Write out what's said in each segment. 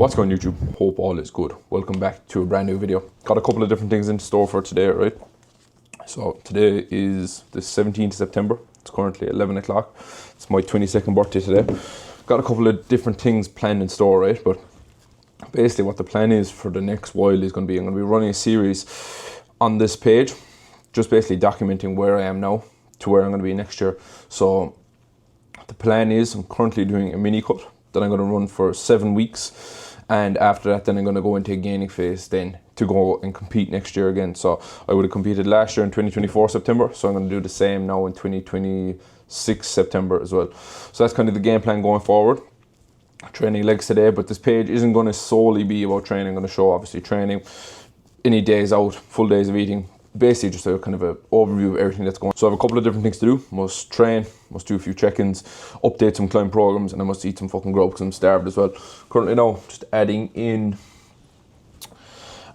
What's going on YouTube? Hope all is good. Welcome back to a brand new video. Got a couple of different things in store for today, right? So today is the 17th of September. It's currently 11 o'clock. It's my 22nd birthday today. Got a couple of different things planned in store, right? But basically what the plan is for the next while is going to be, I'm going to be running a series on this page, just basically documenting where I am now to where I'm going to be next year. So the plan is I'm currently doing a mini cut that I'm going to run for 7 weeks. And after that, then I'm going to go into a gaining phase then to go and compete next year again. So I would have competed last year in 2024 September. So I'm going to do the same now in 2026 September as well. So that's kind of the game plan going forward. Training legs today, but this page isn't going to solely be about training. I'm going to show obviously training, any days out, full days of eating, basically just a kind of an overview of everything that's going on. So I have a couple of different things to do. Must train, must do a few check-ins, update some climb programs, and I must eat some fucking grub because I'm starved as well. Currently now, just adding in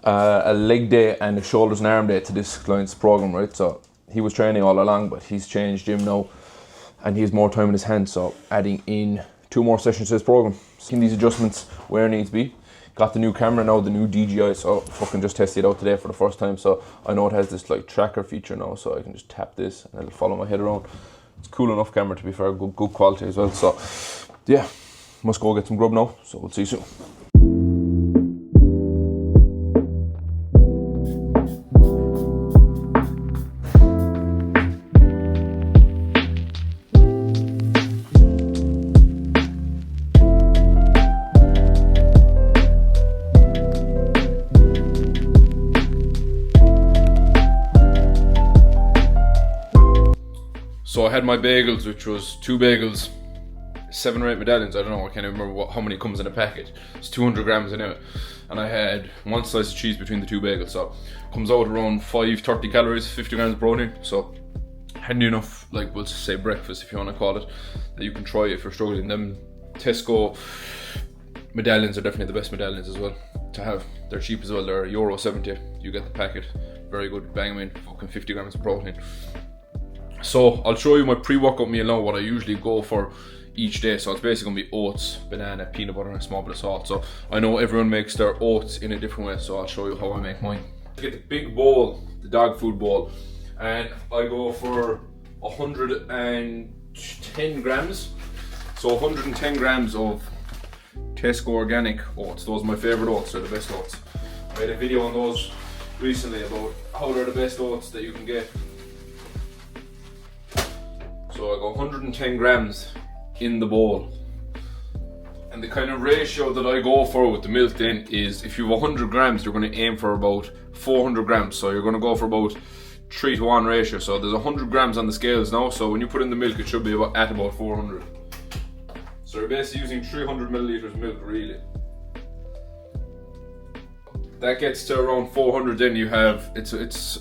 a leg day and a shoulders and arm day to this client's program, right? So he was training all along, but he's changed gym now and he has more time in his hands. So adding in 2 more sessions to his program. Seeing these adjustments where it needs to be. Got the new camera now, the new DJI, so fucking just tested it out today for the first time. So I know it has this like tracker feature now, so I can just tap this and it'll follow my head around. It's cool enough camera to be fair, good quality as well. So yeah, must go get some grub now, so we'll see you soon. So I had my bagels, which was 2 bagels, 7 or 8 medallions, I don't know, I can't even remember how many comes in a packet. It's 200 grams in it. And I had 1 slice of cheese between the 2 bagels, so comes out around 530 calories, 50 grams of protein. So handy enough, like we'll say breakfast if you want to call it, that you can try if you're struggling. Them Tesco medallions are definitely the best medallions as well to have. They're cheap as well, they're €1.70, you get the packet, very good, bang them in, fucking 50 grams of protein. So I'll show you my pre-workout meal now, what I usually go for each day. So it's basically going to be oats, banana, peanut butter and a small bit of salt. So I know everyone makes their oats in a different way, so I'll show you how I make mine. I get the big bowl, the dog food bowl, and I go for 110 grams. So 110 grams of Tesco organic oats. Those are my favourite oats, they're the best oats. I made a video on those recently about how they're the best oats that you can get. So I go 110 grams in the bowl. And the kind of ratio that I go for with the milk then is, if you have 100 grams, you're going to aim for about 400 grams. So you're going to go for about 3-to-1 ratio. So there's 100 grams on the scales now. So when you put in the milk, it should be at about 400. So you're basically using 300 milliliters of milk really. That gets to around 400, then you have, it's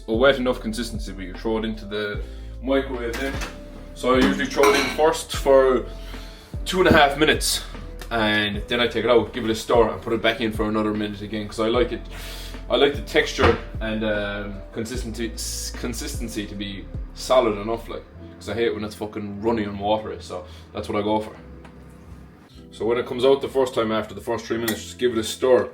a wet enough consistency, but you throw it into the microwave then. So I usually throw it in first for 2.5 minutes, and then I take it out, give it a stir, and put it back in for another minute again, because I like it. I like the texture and consistency to be solid enough, like, because I hate when it's fucking runny and watery. So that's what I go for. So when it comes out the first time, after the first 3 minutes, just give it a stir,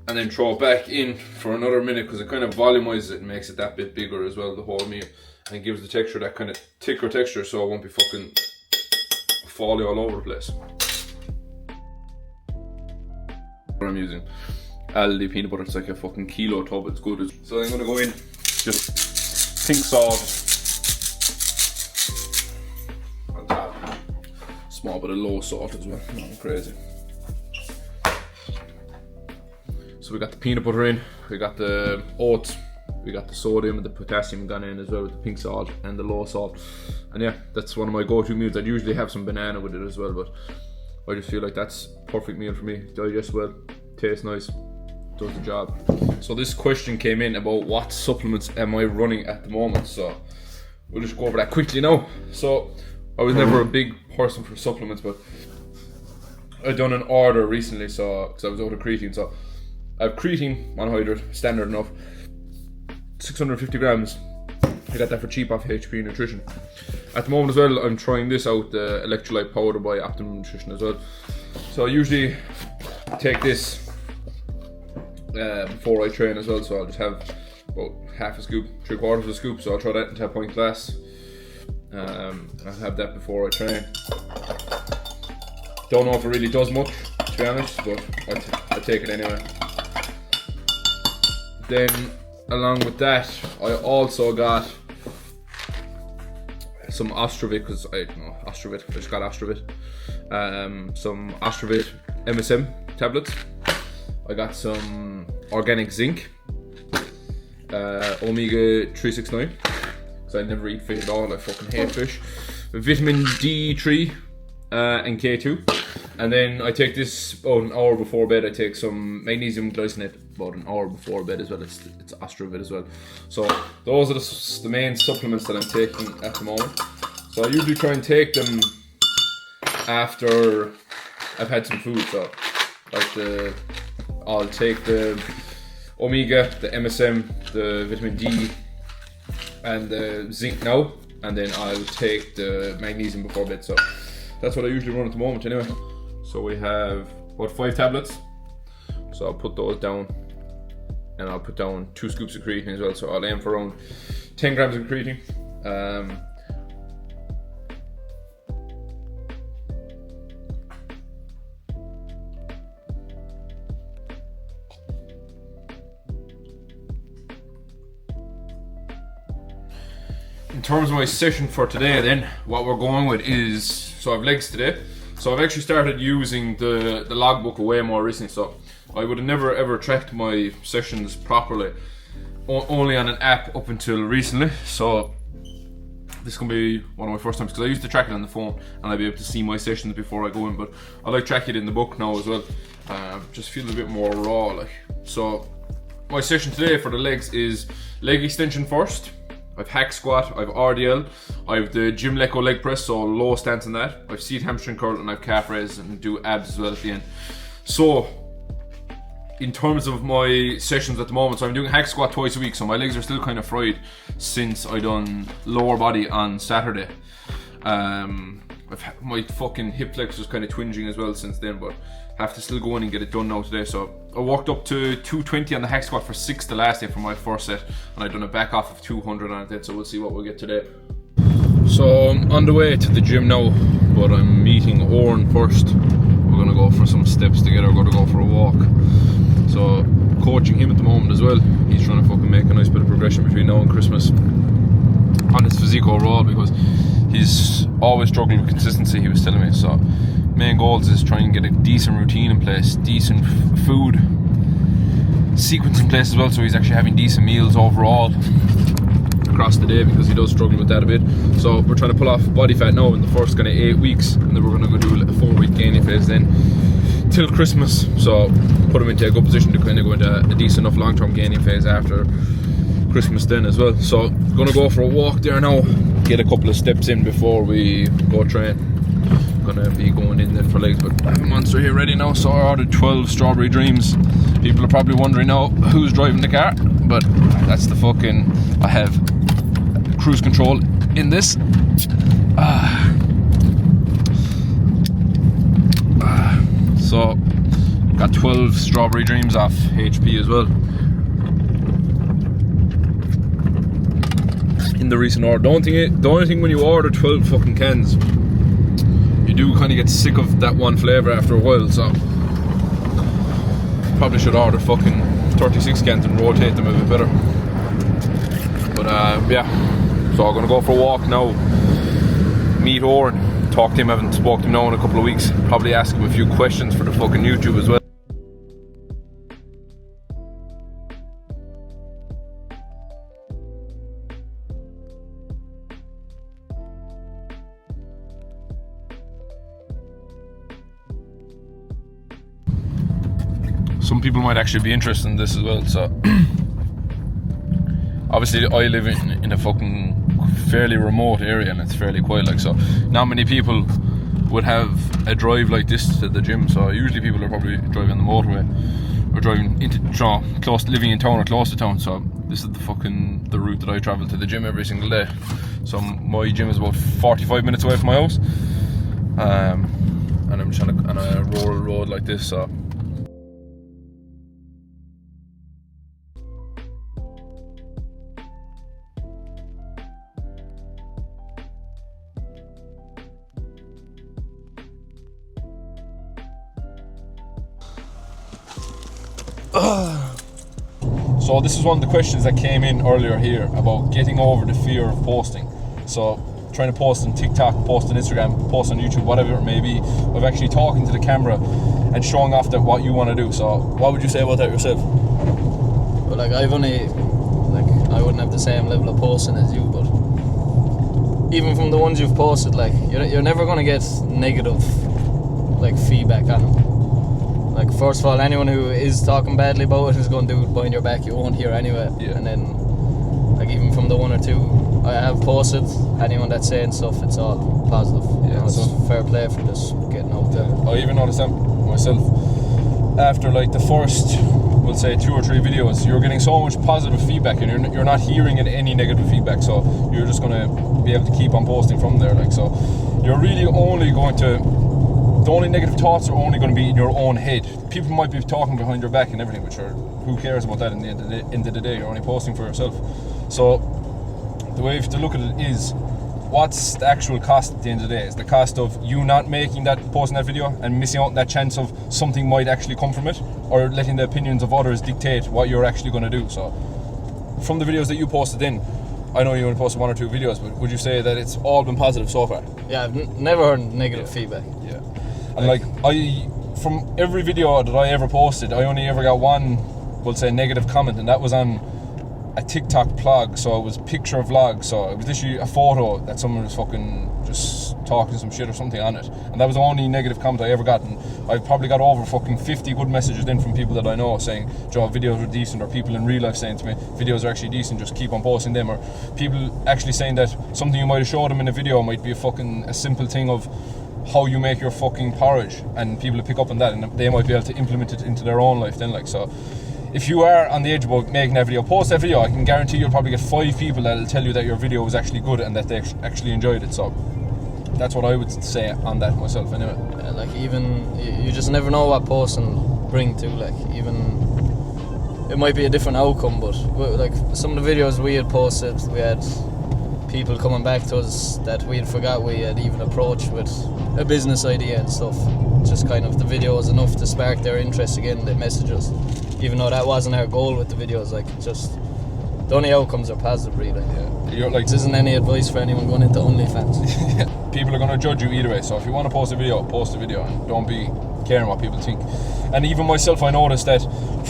and then throw it back in for another minute, because it kind of volumizes it and makes it that bit bigger as well, the whole meal. And gives the texture that kind of thicker texture, so it won't be fucking falling all over the place. What I'm using, Aldi peanut butter, it's like a fucking kilo tub, it's good. So I'm gonna go in, just pink salt on top, small bit of low salt as well, nothing crazy. So we got the peanut butter in, we got the oats, we got the sodium and the potassium gone in as well with the pink salt and the low salt. And yeah, that's one of my go-to meals. I'd usually have some banana with it as well, but I just feel like that's perfect meal for me. Digests well, tastes nice, does the job. So this question came in about what supplements am I running at the moment, so we'll just go over that quickly now. So I was never a big person for supplements, but I done an order recently, so because I was out of creatine. So I have creatine monohydrate, standard enough, 650 grams. I got that for cheap off HP Nutrition. At the moment as well, I'm trying this out, the electrolyte powder by Optimum Nutrition as well. So usually take this before I train as well, so I'll just have about half a scoop, 3/4 of a scoop, so I'll throw that into a pint glass. I'll have that before I train. Don't know if it really does much, to be honest, but I take it anyway. Then along with that, I also got some Ostrovit, because I just got Ostrovit. Some Ostrovit MSM tablets. I got some organic zinc, omega 369, because I never eat fish at all, I fucking hate fish. Vitamin D3 and K2. And then I take this about an hour before bed. I take some magnesium glycinate about an hour before bed as well. It's Ostrovit as well. So those are the main supplements that I'm taking at the moment. So I usually try and take them after I've had some food. So like I'll take the omega, the MSM, the vitamin D, and the zinc now, and then I'll take the magnesium before bed. So that's what I usually run at the moment anyway. So we have about 5 tablets. So I'll put those down, and I'll put down 2 scoops of creatine as well. So I'll aim for around 10 grams of creatine. In terms of my session for today then, what we're going with is, so I've legs today. So I've actually started using the logbook way more recently. So I would have never ever tracked my sessions properly, only on an app up until recently. So this can be one of my first times, because I used to track it on the phone and I'd be able to see my sessions before I go in, but I like tracking it in the book now as well. Just feel a bit more raw like. So my session today for the legs is leg extension first. I've hack squat, I've RDL, I've the gym Leco leg press, so low stance on that. I've seat hamstring curl, and I've calf raise, and do abs as well at the end. So in terms of my sessions at the moment, so I'm doing hack squat twice a week, so my legs are still kind of fried since I done lower body on Saturday. My fucking hip flexor is kind of twinging as well since then, but have to still go in and get it done now today. So I walked up to 220 on the hack squat for 6 the last day for my first set, and I've done a back off of 200 on it then, so we'll see what we'll get today. So I'm on the way to the gym now, but I'm meeting Oren first. We're gonna go for some steps together, we're gonna go for a walk. So coaching him at the moment as well. He's trying to fucking make a nice bit of progression between now and Christmas on his physique overall, because he's always struggled with consistency, he was telling me. So main goals is trying to get a decent routine in place, decent food sequence in place as well, so he's actually having decent meals overall across the day, because he does struggle with that a bit. So we're trying to pull off body fat now in the first kind of 8 weeks, and then we're going to go do a 4-week gaining phase then till Christmas. So put him into a good position to kind of go into a decent enough long-term gaining phase after Christmas then as well. So gonna go for a walk there now, get a couple of steps in before we go train. Gonna be going in then for legs, but I have a monster here ready now. So I ordered 12 strawberry dreams. People are probably wondering now who's driving the car, but that's the fucking, I have cruise control in this. So got 12 strawberry dreams off HP as well in the recent order. The only thing when you order 12 fucking cans, you do kind of get sick of that one flavour after a while, so probably should order fucking 36 cans and rotate them a bit better. But yeah, so I'm gonna go for a walk now, meet Oren, talk to him. I haven't spoken to him now in a couple of weeks, probably ask him a few questions for the fucking YouTube as well. Some people might actually be interested in this as well. So obviously I live in a fucking fairly remote area and it's fairly quiet, like, so not many people would have a drive like this to the gym. So usually people are probably driving on the motorway or driving into close, living in town or close to town. So this is the route that I travel to the gym every single day. So my gym is about 45 minutes away from my house, and I'm just on a rural road like this. So So this is one of the questions that came in earlier here about getting over the fear of posting. So trying to post on TikTok, post on Instagram, post on YouTube, whatever it may be, of actually talking to the camera and showing off that what you want to do. So what would you say about that yourself? Well, like I wouldn't have the same level of posting as you, but even from the ones you've posted, like you're never gonna get negative like feedback on them. Like first of all, anyone who is talking badly about it is going to do it behind your back. You won't hear anyway. Yeah. And then, like even from the one or two I have posted, anyone that's saying stuff, it's all positive. Yeah, You know, it's so- fair play for just getting out there. I even noticed that myself. After like the first, we'll say 2 or 3 videos, you're getting so much positive feedback, and you're not hearing any negative feedback. So you're just gonna be able to keep on posting from there. Like, so you're really only going to. The only negative thoughts are only going to be in your own head. People might be talking behind your back and everything, which are, who cares about that in the end of the day? You're only posting for yourself. So the way you have to look at it is, what's the actual cost at the end of the day? Is the cost of you not making that, posting that video and missing out on that chance of something might actually come from it, or letting the opinions of others dictate what you're actually going to do? So from the videos that you posted in, I know you only posted 1 or 2 videos, but would you say that it's all been positive so far? Yeah, I've never heard negative feedback. Yeah. And like from every video that I ever posted, I only ever got one, we'll say, negative comment, and that was on a TikTok vlog. So it was picture vlog. So it was literally a photo that someone was fucking just talking some shit or something on it, and that was the only negative comment I ever got. And I've probably got over fucking 50 good messages in from people that I know saying, Joe, videos are decent, or people in real life saying to me, videos are actually decent, just keep on posting them, or people actually saying that something you might have showed them in a video might be a simple thing of how you make your fucking porridge, and people will pick up on that and they might be able to implement it into their own life then. Like, so if you are on the edge about making that video, post that video. I can guarantee you'll probably get 5 people that'll tell you that your video was actually good and that they actually enjoyed it. So that's what I would say on that myself anyway. Yeah, like even you just never know what posting bring to. Like even it might be a different outcome, but like some of the videos we had posted, we had people coming back to us that we had forgot we had even approached with a business idea and stuff. Just kind of the video was enough to spark their interest again. They message us, even though that wasn't our goal with the videos. Like, just the only outcomes are positive, really. Yeah. You're like, This isn't any advice for anyone going into OnlyFans. people are going to judge you either way. So if you want to post a video, and don't be caring what people think. And even myself, I noticed that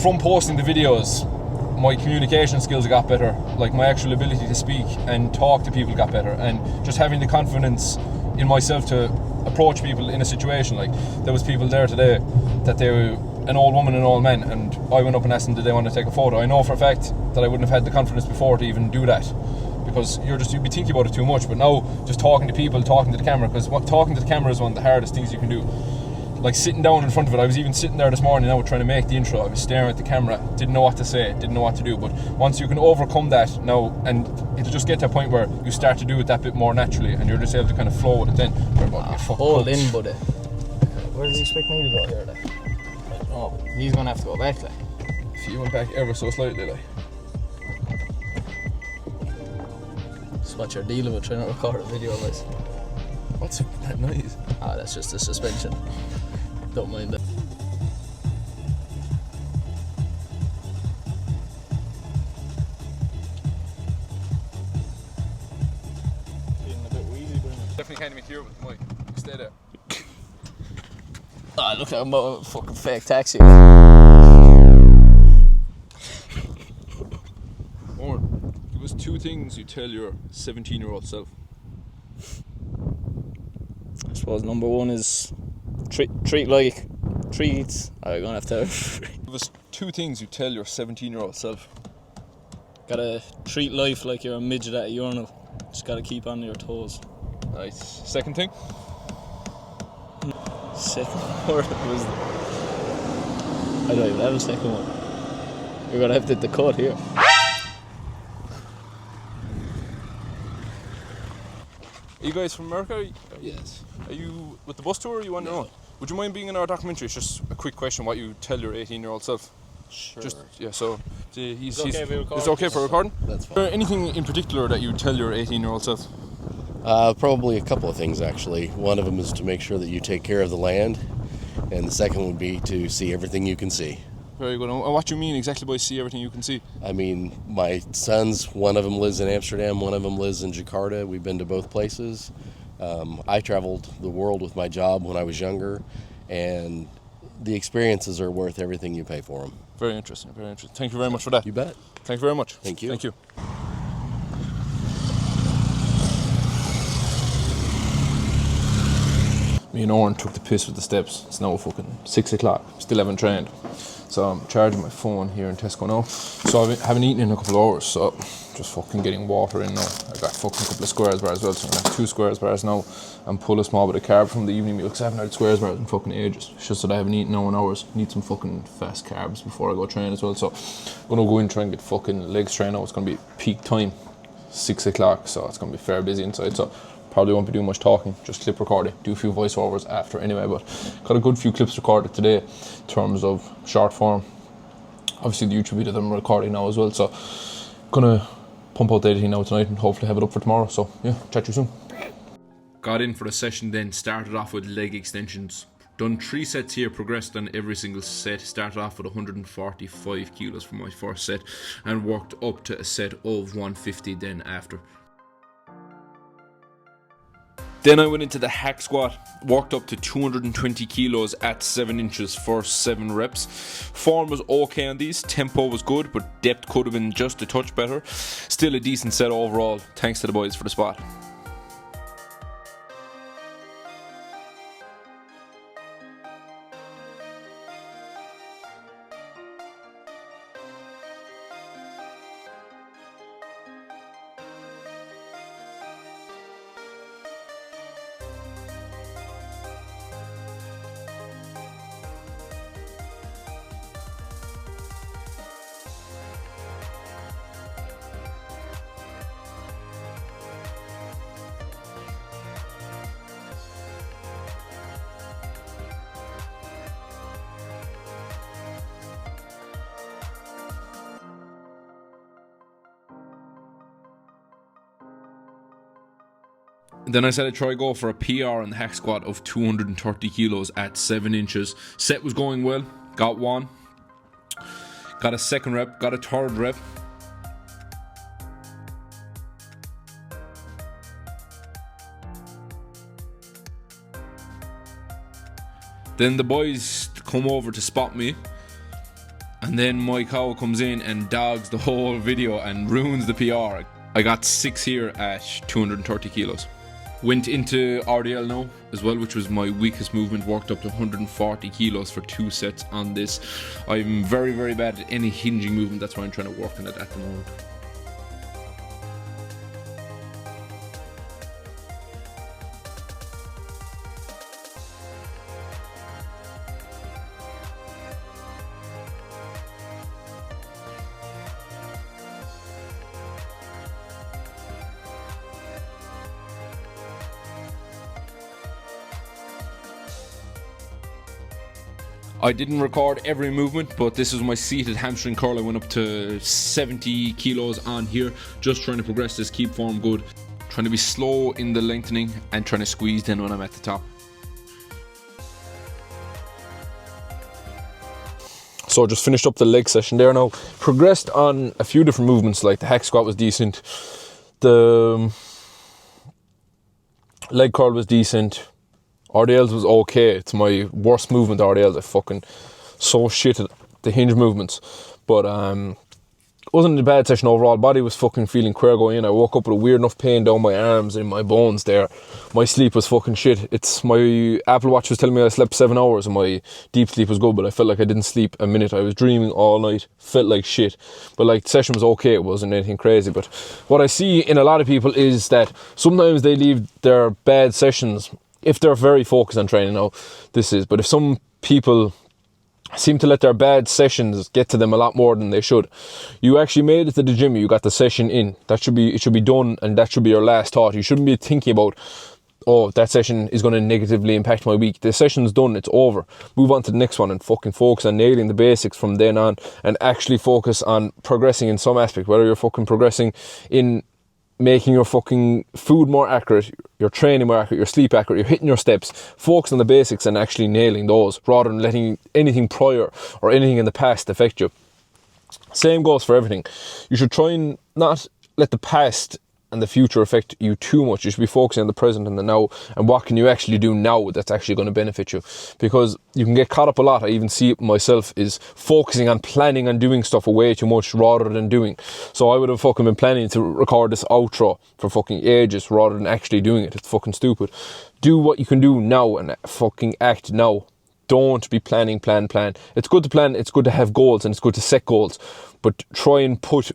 from posting the videos, my communication skills got better. Like, my actual ability to speak and talk to people got better, and just having the confidence in myself to approach people in a situation. Like, there was people there today that they were an old woman and an old man, and I went up and asked them did they want to take a photo. I know for a fact that I wouldn't have had the confidence before to even do that, because you'd be thinking about it too much. But now, just talking to people, talking to the camera, because talking to the camera is one of the hardest things you can do. Like, sitting down in front of it, I was even sitting there this morning now trying to make the intro. I was staring at the camera, didn't know what to say, didn't know what to do. But once you can overcome that now, and it'll just get to a point where you start to do it that bit more naturally, and you're just able to kind of flow with it then. Hold in, buddy. Where does he expect me to go here, like? I don't know, but he's gonna have to go back, like. If you went back ever so slightly, like. That's what you're dealing with trying to record a video of this. What's that noise? Ah, that's just the suspension. Don't mind it. Feeling a bit wheezy, but Definitely can't even hear with the mic. Stay there. ah, look like I'm about a fucking fake taxi. Owen, give us 2 things you tell your 17-year-old self. I suppose number 1 is treats. I'm gonna have to. Give us 2 things you tell your 17-year-old self. Gotta treat life like you're a midget at a urinal. Just gotta keep on your toes. Nice. Second thing? Second word was. I don't even have a second one. We're gonna have to hit the cut here. Are you guys from America? Yes. Are you with the bus tour, or are you on your own? Would you mind being in our documentary? It's just a quick question, what you tell your 18-year-old self. Sure. Just, yeah, so he's okay if we record? it's okay for recording? That's Is fine. there anything in particular that you tell your 18-year-old self? Probably a couple of things, actually. One of them is to make sure that you take care of the land, and the second would be to see everything you can see. Very good. And what do you mean exactly by see everything you can see? I mean, my sons, one of them lives in Amsterdam, one of them lives in Jakarta. We've been to both places. I traveled the world with my job when I was younger, and the experiences are worth everything you pay for them. Very interesting, very interesting. Thank you very much for that. You bet. Thank you very much. Thank you. Thank you. Me and Oren took the piss with the steps. It's now fucking 6 o'clock. Still haven't trained. So I'm charging my phone here in Tesco now. So I haven't eaten in a couple of hours, so just fucking getting water in now. I got fucking a couple of squares bars as well, so I'm at 2 squares bars now and pull a small bit of carb from the evening meal because I haven't had squares bars in fucking ages. It's just that I haven't eaten now in hours. Need some fucking fast carbs before I go train as well. So I'm gonna go in and try and get fucking legs trained now. It's gonna be peak time, 6 o'clock, so it's gonna be fair busy inside. So probably won't be doing much talking, just clip recording, do a few voiceovers after anyway, but got a good few clips recorded today in terms of short form. Obviously the YouTube video that I'm recording now as well, so gonna pump out the editing now tonight and hopefully have it up for tomorrow. So yeah, chat to you soon. Got in for the session then, started off with leg extensions. Done 3 sets here, progressed on every single set. Started off with 145 kilos for my first set and worked up to a set of 150 then after. Then I went into the hack squat, worked up to 220 kilos at 7 inches for 7 reps. Form was okay on these, tempo was good, but depth could have been just a touch better. Still a decent set overall, thanks to the boys for the spot. Then I said I'd try go for a PR in the hack squat of 230 kilos at 7 inches. Set was going well, got 1. Got a 2nd rep, got a 3rd rep. Then the boys come over to spot me. And then my cow comes in and dogs the whole video and ruins the PR. I got 6 here at 230 kilos. Went into RDL now as well, which was my weakest movement, worked up to 140 kilos for 2 sets on this. I'm very, very bad at any hinging movement, that's why I'm trying to work on it at the moment. I didn't record every movement, but this is my seated hamstring curl. I went up to 70 kilos on here, just trying to progress this, keep form good. Trying to be slow in the lengthening and trying to squeeze in when I'm at the top. So just finished up the leg session there now. Progressed on a few different movements, like the hack squat was decent. The leg curl was decent. RDLs was okay. It's my worst movement, RDLs. I fucking so shit at the hinge movements. But wasn't a bad session overall. Body was fucking feeling queer going in. I woke up with a weird enough pain down my arms and my bones there. My sleep was fucking shit. It's my Apple Watch was telling me I slept 7 hours and my deep sleep was good, but I felt like I didn't sleep a minute. I was dreaming all night. Felt like shit. But like the session was okay. It wasn't anything crazy. But what I see in a lot of people is that sometimes they leave their bad sessions if they're very focused on training. Now this is, but if some people seem to let their bad sessions get to them a lot more than they should. You actually made it to the gym, you got the session in. It should be done, and that should be your last thought. You shouldn't be thinking about, oh, that session is going to negatively impact my week. The session's done, it's over. Move on to the next one and fucking focus on nailing the basics from then on, and actually focus on progressing in some aspect, whether you're fucking progressing in making your fucking food more accurate, your training more accurate, your sleep accurate, you're hitting your steps, focus on the basics and actually nailing those rather than letting anything prior or anything in the past affect you. Same goes for everything. You should try and not let the past and the future affect you too much. You should be focusing on the present and the now, and what can you actually do now that's actually going to benefit you, because you can get caught up a lot. I even see it myself, is focusing on planning and doing stuff way too much rather than doing. So I would have fucking been planning to record this outro for fucking ages rather than actually doing it. It's fucking stupid. Do what you can do now and fucking act now. Don't be planning. It's good to plan, it's good to have goals, and it's good to set goals, but try and put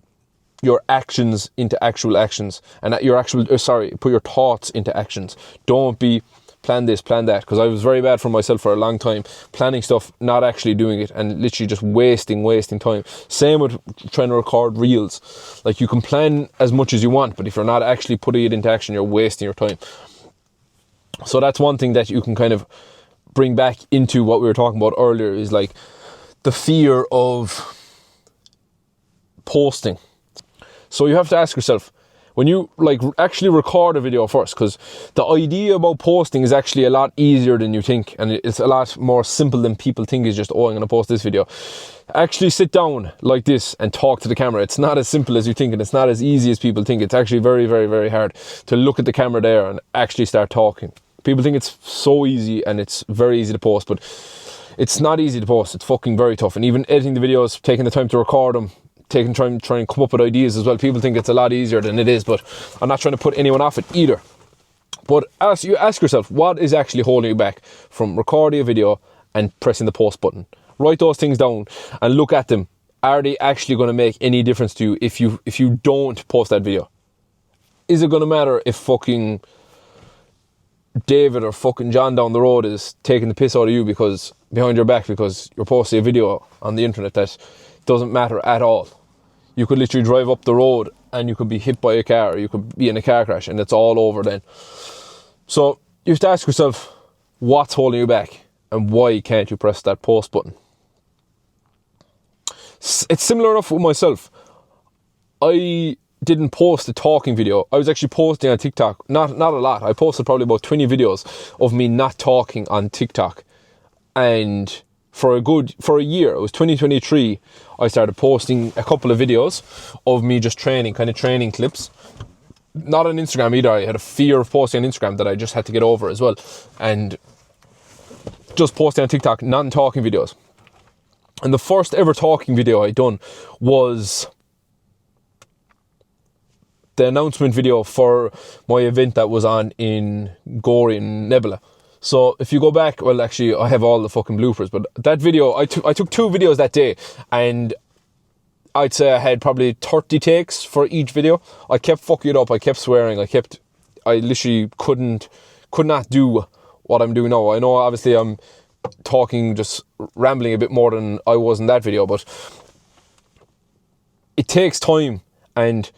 your actions into actual actions, and put your thoughts into actions. Don't be plan this, plan that, because I was very bad for myself for a long time, planning stuff, not actually doing it, and literally just wasting time. Same with trying to record reels. Like, you can plan as much as you want, but if you're not actually putting it into action, you're wasting your time. So that's one thing that you can kind of bring back into what we were talking about earlier, is like the fear of posting. So you have to ask yourself, when you like actually record a video first, because the idea about posting is actually a lot easier than you think, and it's a lot more simple than people think. Is just, oh, I'm going to post this video. Actually sit down like this and talk to the camera. It's not as simple as you think, and it's not as easy as people think. It's actually very, very, very hard to look at the camera there and actually start talking. People think it's so easy and it's very easy to post, but it's not easy to post. It's fucking very tough. And even editing the videos, taking the time to record them, trying and come up with ideas as well. People think it's a lot easier than it is, but I'm not trying to put anyone off it either. But ask yourself, what is actually holding you back from recording a video and pressing the post button? Write those things down and look at them. Are they actually going to make any difference to you if you don't post that video? Is it going to matter if fucking David or fucking John down the road is taking the piss out of you because behind your back because you're posting a video on the internet that doesn't matter at all? You could literally drive up the road and you could be hit by a car, or you could be in a car crash, and it's all over then. So you have to ask yourself, what's holding you back and why can't you press that post button? It's similar enough with myself. I didn't post a talking video. I was actually posting on TikTok, not a lot. I posted probably about 20 videos of me not talking on TikTok, and for a year, it was 2023, I started posting a couple of videos of me just training clips. Not on Instagram either. I had a fear of posting on Instagram that I just had to get over as well, and just posting on TikTok, non-talking videos. And the first ever talking video I done was the announcement video for my event that was on in Gorey in Nebula. So if you go back, well, actually I have all the fucking bloopers, but that video, I took 2 videos that day, and I'd say I had probably 30 takes for each video. I kept fucking it up, I kept swearing, I literally could not do what I'm doing now. I know obviously I'm talking, just rambling a bit more than I was in that video, but it takes time, and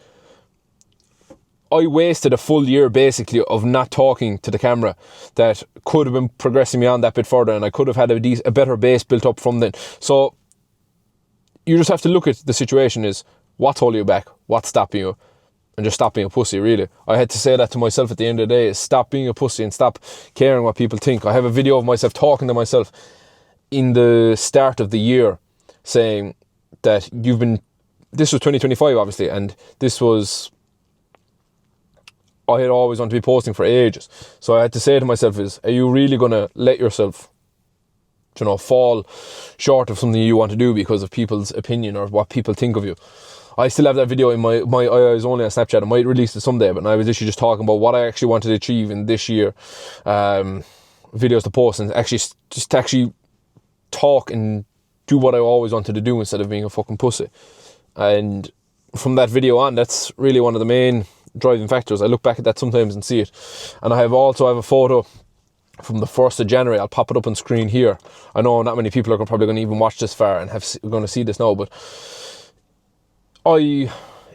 I wasted a full year basically of not talking to the camera that could have been progressing me on that bit further, and I could have had a better base built up from then. So you just have to look at the situation is, what's holding you back, what's stopping you, and just stop being a pussy, really. I had to say that to myself at the end of the day, is stop being a pussy and stop caring what people think. I have a video of myself talking to myself in the start of the year saying that this was 2025 obviously, and I had always wanted to be posting for ages. So I had to say to myself is, are you really going to let yourself, fall short of something you want to do because of people's opinion or what people think of you? I still have that video in my eyes only on Snapchat. I might release it someday, but I was literally just talking about what I actually wanted to achieve in this year. Videos to post and actually talk and do what I always wanted to do instead of being a fucking pussy. And from that video on, that's really one of the main driving factors. I look back at that sometimes and see it. And I also have a photo from the 1st of January. I'll pop it up on screen here. I know not many people are probably going to even watch this far and going to see this now, but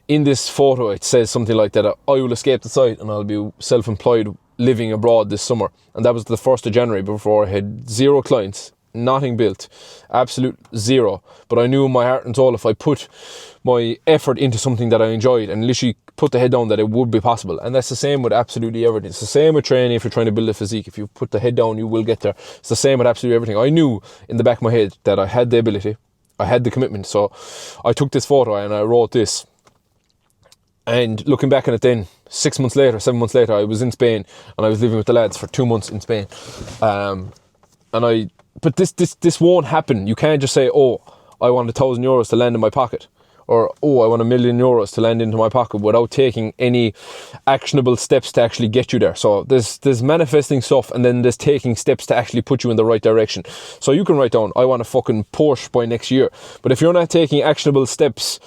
in this photo it says something like that, I will escape the site and I'll be self-employed living abroad this summer. And that was the 1st of January, before I had 0 clients, nothing built, absolute zero. But I knew in my heart and soul, if I put my effort into something that I enjoyed and literally put the head down, that it would be possible. And that's the same with absolutely everything. It's the same with training. If you're trying to build a physique, if you put the head down, you will get there. It's the same with absolutely everything. I knew in the back of my head that I had the ability, I had the commitment. So I took this photo and I wrote this. And looking back on it then, 7 months later, I was in Spain and I was living with the lads for 2 months in Spain. But this won't happen. You can't just say, oh, I want €1,000 to land in my pocket, or oh, I want €1 million to land into my pocket, without taking any actionable steps to actually get you there. So there's manifesting stuff, and then there's taking steps to actually put you in the right direction. So you can write down, I want a fucking Porsche by next year. But if you're not taking actionable steps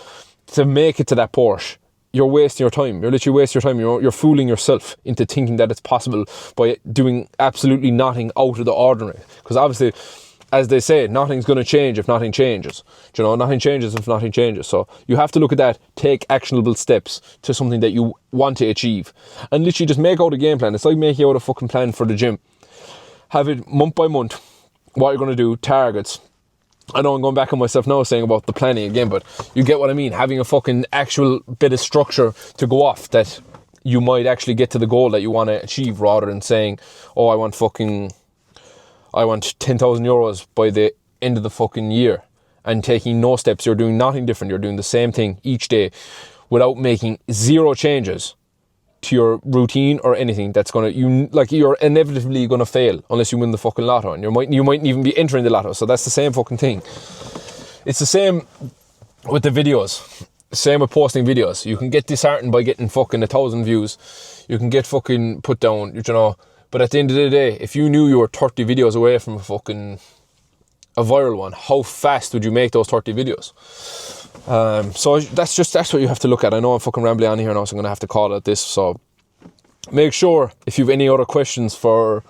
to make it to that Porsche, you're wasting your time. You're literally wasting your time. You're fooling yourself into thinking that it's possible by doing absolutely nothing out of the ordinary. Because obviously, as they say, nothing's going to change if nothing changes. Do you know, nothing changes if nothing changes. So you have to look at that, take actionable steps to something that you want to achieve. And literally just make out a game plan. It's like making out a fucking plan for the gym. Have it month by month, what you're going to do, targets. I know I'm going back on myself now saying about the planning again, but you get what I mean. Having a fucking actual bit of structure to go off that you might actually get to the goal that you want to achieve, rather than saying, oh, I want €10,000 by the end of the fucking year, and taking no steps. You're doing nothing different. You're doing the same thing each day without making zero changes to your routine or anything. That's you're inevitably gonna fail unless you win the fucking lotto, and you might even be entering the lotto. So that's the same fucking thing. It's the same with the videos. Same with posting videos. You can get disheartened by getting fucking 1,000 views. You can get fucking put down, you know. But at the end of the day, if you knew you were 30 videos away from a viral one, how fast would you make those 30 videos? So that's what you have to look at. I know I'm fucking rambling on here now, so I'm going to have to call it this. So make sure, if you have any other questions for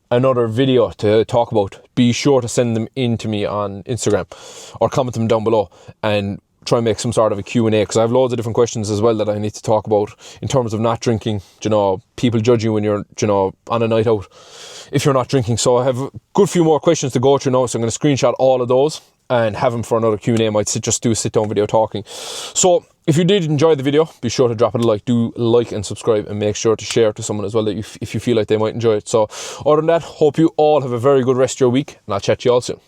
another video to talk about, be sure to send them in to me on Instagram or comment them down below, and try and make some sort of a Q&A, because I have loads of different questions as well that I need to talk about in terms of not drinking, you know, people judging you when you're, you know, on a night out if you're not drinking. So I have a good few more questions to go through now, so I'm going to screenshot all of those and have them for another Q&A. I might just do a sit down video talking. So if you did enjoy the video, be sure to drop it a like. Do like and subscribe, and make sure to share to someone as well that if you feel like they might enjoy it. So other than that, hope you all have a very good rest of your week, and I'll chat to you all soon.